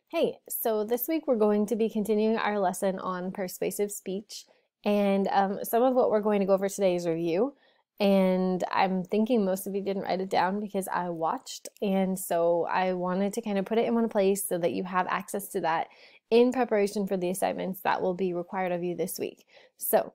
Hey, so this week we're going to be continuing our lesson on persuasive speech, and some of what we're going to go over today is review. And I'm thinking most of you didn't write it down because I watched, and so I wanted to kind of put it in one place so that you have access to that in preparation for the assignments that will be required of you this week. So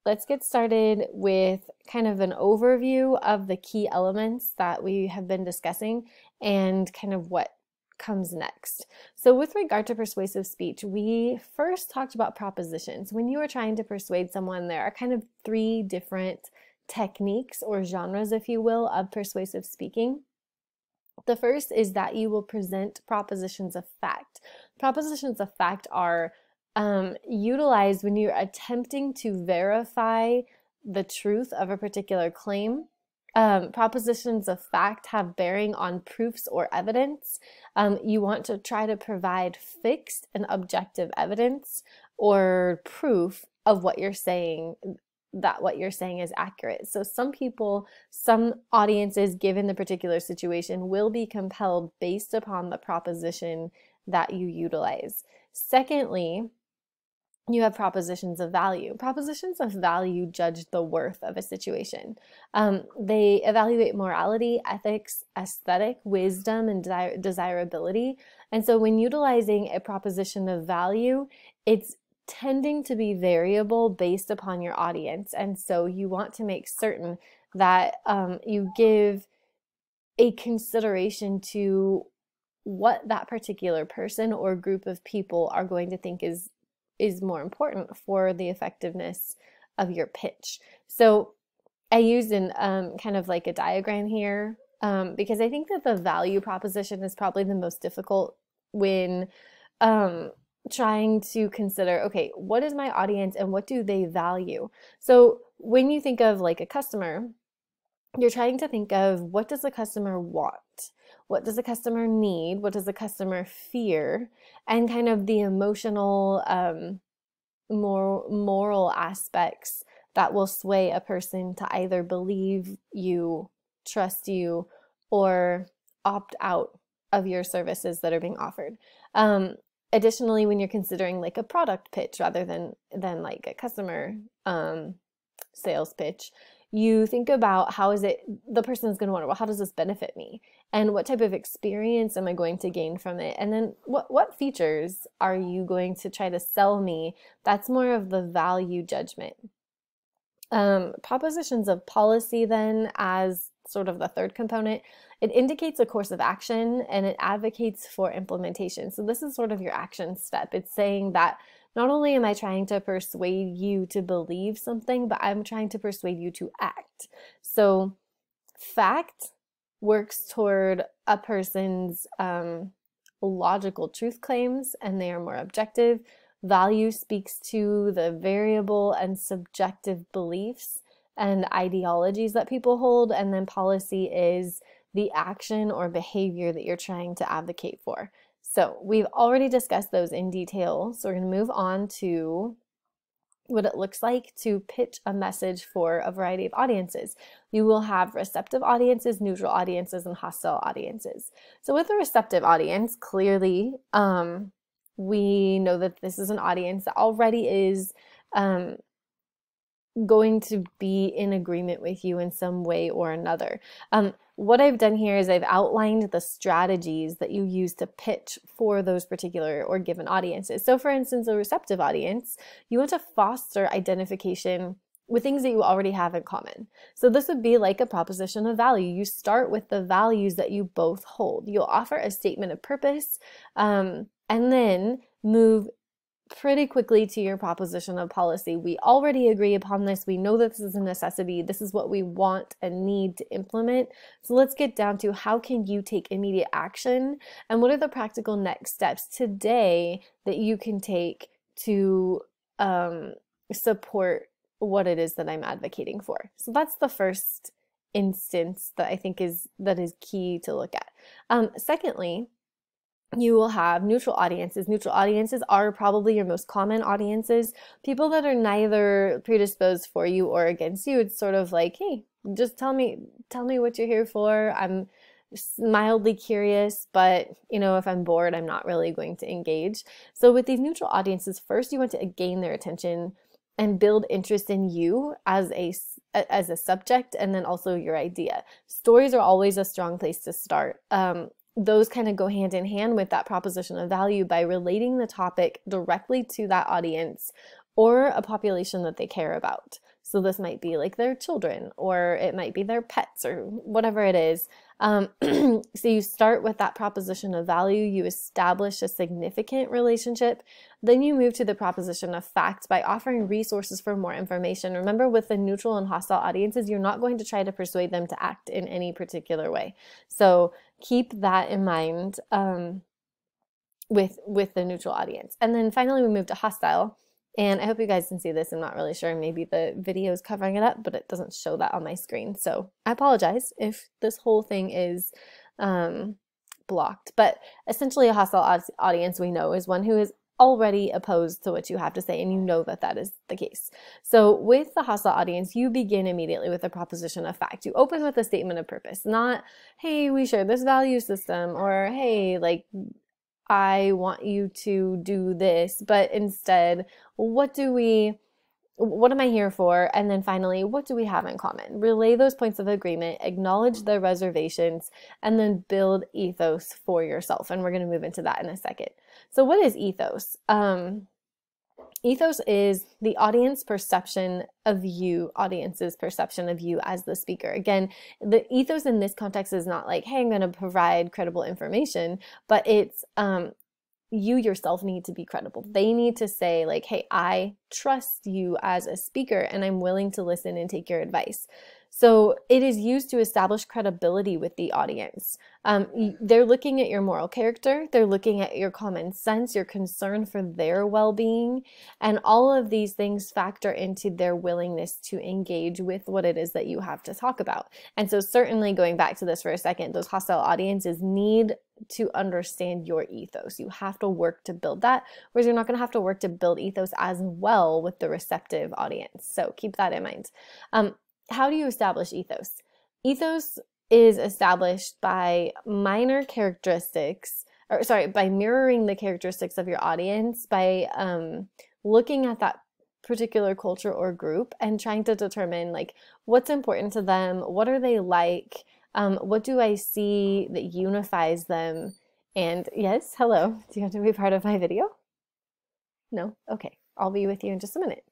let's get started with kind of an overview of the key elements that we have been discussing and kind of what comes next. So with regard to persuasive speech, we first talked about propositions. When you are trying to persuade someone, there are kind of three different techniques or genres, if you will, of persuasive speaking. The first is that you will present propositions of fact. Propositions of fact are utilized when you're attempting to verify the truth of a particular claim. Propositions of fact have bearing on proofs or evidence. You want to try to provide fixed and objective evidence or proof of what you're saying, that what you're saying is accurate. So some people, some audiences, given the particular situation, will be compelled based upon the proposition that you utilize. Secondly, you have propositions of value. Propositions of value judge the worth of a situation. They evaluate morality, ethics, aesthetic, wisdom, and desirability. And so when utilizing a proposition of value, it's tending to be variable based upon your audience. And so you want to make certain that you give a consideration to what that particular person or group of people are going to think is more important for the effectiveness of your pitch. So I used an kind of like a diagram here because I think that the value proposition is probably the most difficult when trying to consider, okay, what is my audience and what do they value? So when you think of like a customer, you're trying to think of what does the customer want? What does the customer need? What does the customer fear? And kind of the emotional, more moral aspects that will sway a person to either believe you, trust you, or opt out of your services that are being offered. Additionally, when you're considering like a product pitch rather than like a customer sales pitch, you think about how is it the person's going to wonder, well, how does this benefit me? And what type of experience am I going to gain from it? And then what features are you going to try to sell me? That's more of the value judgment. Propositions of policy then, as sort of the third component, it indicates a course of action and it advocates for implementation. So this is sort of your action step. It's saying that not only am I trying to persuade you to believe something, but I'm trying to persuade you to act. So fact works toward a person's logical truth claims, and they are more objective. Value speaks to the variable and subjective beliefs and ideologies that people hold, and then policy is the action or behavior that you're trying to advocate for. So we've already discussed those in detail, so we're going to move on to what it looks like to pitch a message for a variety of audiences. You will have receptive audiences, neutral audiences, and hostile audiences. So with a receptive audience, clearly we know that this is an audience that already is going to be in agreement with you in some way or another. What I've done here is I've outlined the strategies that you use to pitch for those particular or given audiences. So for instance, a receptive audience, you want to foster identification with things that you already have in common. So this would be like a proposition of value. You start with the values that you both hold. You'll offer a statement of purpose and then move pretty quickly to your proposition of policy. We already agree upon this. We know that this is a necessity. This is what we want and need to implement. So let's get down to how can you take immediate action and what are the practical next steps today that you can take to support what it is that I'm advocating for. So that's the first instance that I think is key to look at. Secondly, you will have neutral audiences. Neutral audiences are probably your most common audiences, people that are neither predisposed for you or against you. It's sort of like, hey, just tell me what you're here for. I'm mildly curious, but if I'm bored, I'm not really going to engage. So with these neutral audiences, first you want to gain their attention and build interest in you as a subject, and then also your idea. Stories are always a strong place to start. Those kind of go hand in hand with that proposition of value by relating the topic directly to that audience or a population that they care about. So this might be like their children, or it might be their pets, or whatever it is. So you start with that proposition of value, you establish a significant relationship, then you move to the proposition of fact by offering resources for more information. Remember, with the neutral and hostile audiences, you're not going to try to persuade them to act in any particular way. So keep that in mind with the neutral audience. And then finally, we move to hostile. And I hope you guys can see this. I'm not really sure. Maybe the video is covering it up, but it doesn't show that on my screen. So I apologize if this whole thing is blocked. But essentially, a hostile audience, we know, is one who is already opposed to what you have to say, and you know that that is the case. So with the hostile audience, you begin immediately with a proposition of fact. You open with a statement of purpose, not, hey, we share this value system, or hey, like, I want you to do this, but instead, what am I here for? And then finally, what do we have in common? Relay those points of agreement, acknowledge their reservations, and then build ethos for yourself. And we're going to move into that in a second. So what is ethos? Ethos is the audience's perception of you as the speaker. Again, the ethos in this context is not like, hey, I'm going to provide credible information, but it's you yourself need to be credible. They need to say like, hey, I trust you as a speaker and I'm willing to listen and take your advice. So it is used to establish credibility with the audience. They're looking at your moral character, they're looking at your common sense, your concern for their well-being, and all of these things factor into their willingness to engage with what it is that you have to talk about. And so certainly, going back to this for a second, those hostile audiences need to understand your ethos. You have to work to build that, whereas you're not going to have to work to build ethos as well with the receptive audience. So keep that in mind. How do you establish ethos? Ethos is established by minor characteristics, by mirroring the characteristics of your audience, by looking at that particular culture or group and trying to determine like what's important to them, what are they like, what do I see that unifies them? And yes, hello, do you have to be part of my video? No? Okay, I'll be with you in just a minute.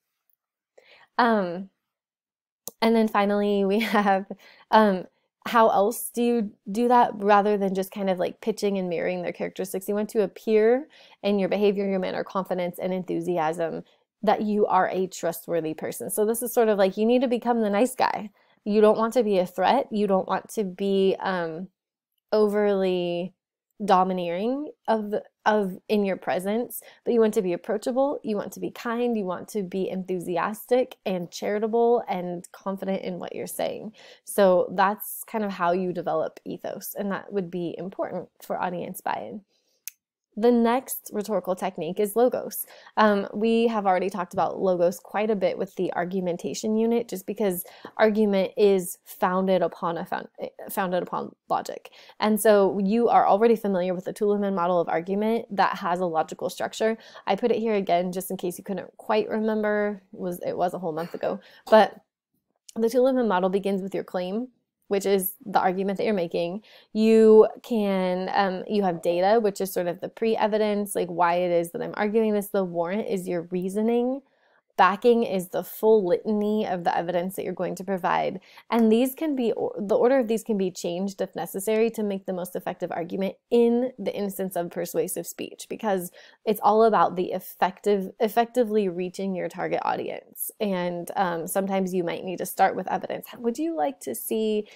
And then finally, we have how else do you do that rather than just kind of like pitching and mirroring their characteristics? You want to appear in your behavior, your manner, confidence, and enthusiasm that you are a trustworthy person. So this is sort of like you need to become the nice guy. You don't want to be a threat. You don't want to be overly domineering in your presence, but you want to be approachable, you want to be kind, you want to be enthusiastic and charitable and confident in what you're saying. So that's kind of how you develop ethos, and that would be important for audience buy-in. The next rhetorical technique is logos. We have already talked about logos quite a bit with the argumentation unit, just because argument is founded upon logic. And so you are already familiar with the Tuleman model of argument that has a logical structure. I put it here again just in case you couldn't quite remember. It was a whole month ago. But the Tuleman model begins with your claim, which is the argument that you're making. You can, you have data, which is sort of the pre-evidence, like why it is that I'm arguing this. The warrant is your reasoning. Backing is the full litany of the evidence that you're going to provide. And these can be, the order of these can be changed if necessary to make the most effective argument in the instance of persuasive speech, because it's all about the effectively reaching your target audience. And sometimes you might need to start with evidence. Would you like to see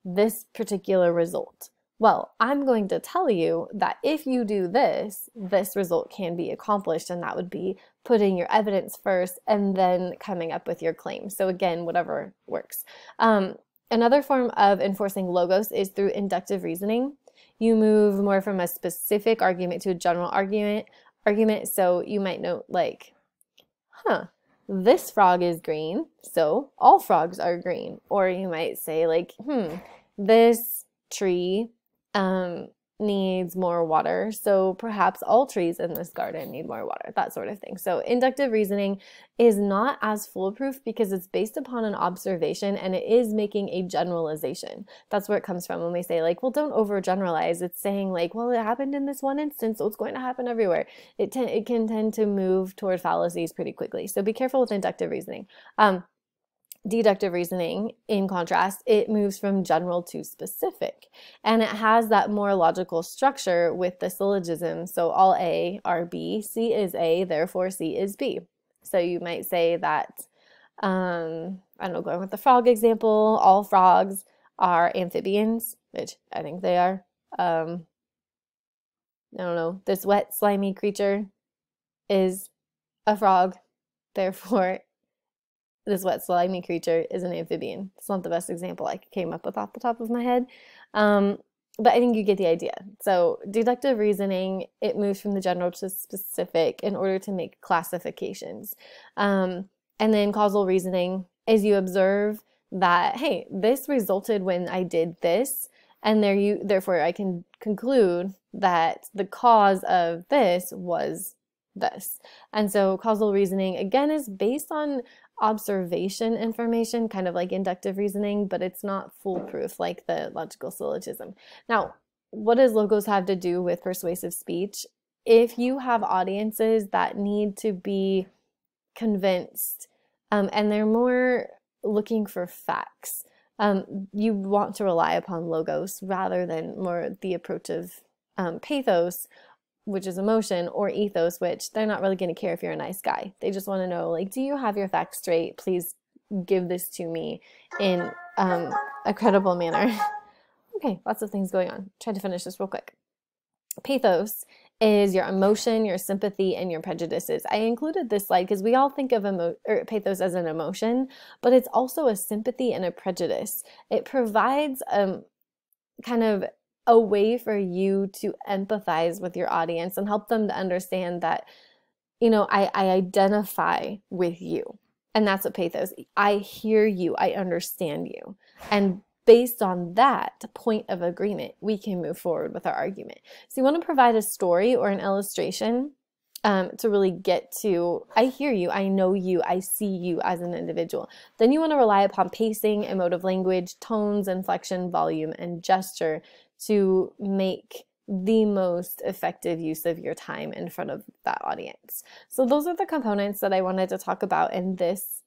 this particular result? Well, I'm going to tell you that if you do this, this result can be accomplished, and that would be putting your evidence first and then coming up with your claim. So again, whatever works. Another form of enforcing logos is through inductive reasoning. You move more from a specific argument to a general argument. So you might note like, this frog is green, so all frogs are green. Or you might say like, this tree needs more water, so perhaps all trees in this garden need more water, that sort of thing. So inductive reasoning is not as foolproof because it's based upon an observation and it is making a generalization. That's where it comes from when we say like, well, don't overgeneralize. It's saying like, well, it happened in this one instance, so it's going to happen everywhere. It can tend to move toward fallacies pretty quickly. So be careful with inductive reasoning. Deductive reasoning, in contrast, it moves from general to specific, and it has that more logical structure with the syllogism. So all A are B, C is A, therefore C is B. So you might say that, I don't know, going with the frog example, all frogs are amphibians, which I think they are. I don't know, this wet, slimy creature is a frog, therefore this wet, slimy creature is an amphibian. It's not the best example I came up with off the top of my head, but I think you get the idea. So deductive reasoning, it moves from the general to specific in order to make classifications. And then causal reasoning is you observe that, hey, this resulted when I did this, and therefore I can conclude that the cause of this was this. And so causal reasoning, again, is based on observation information, kind of like inductive reasoning, but it's not foolproof like the logical syllogism. Now, what does logos have to do with persuasive speech? If you have audiences that need to be convinced, and they're more looking for facts, you want to rely upon logos rather than more the approach of pathos, which is emotion, or ethos, which they're not really going to care if you're a nice guy. They just want to know, like, do you have your facts straight? Please give this to me in a credible manner. Okay, lots of things going on. Try to finish this real quick. Pathos is your emotion, your sympathy, and your prejudices. I included this slide because we all think of pathos as an emotion, but it's also a sympathy and a prejudice. It provides kind of a way for you to empathize with your audience and help them to understand that, you know, I identify with you. And that's what pathos. I hear you. I understand you. And based on that point of agreement, we can move forward with our argument. So you want to provide a story or an illustration to really get to, I hear you, I know you, I see you as an individual. Then you want to rely upon pacing, emotive language, tones, inflection, volume, and gesture to make the most effective use of your time in front of that audience. So those are the components that I wanted to talk about in this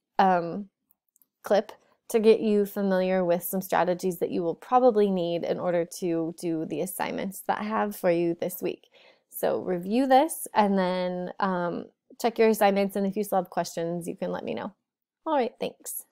clip to get you familiar with some strategies that you will probably need in order to do the assignments that I have for you this week. So review this and then check your assignments, and if you still have questions, you can let me know. All right, thanks.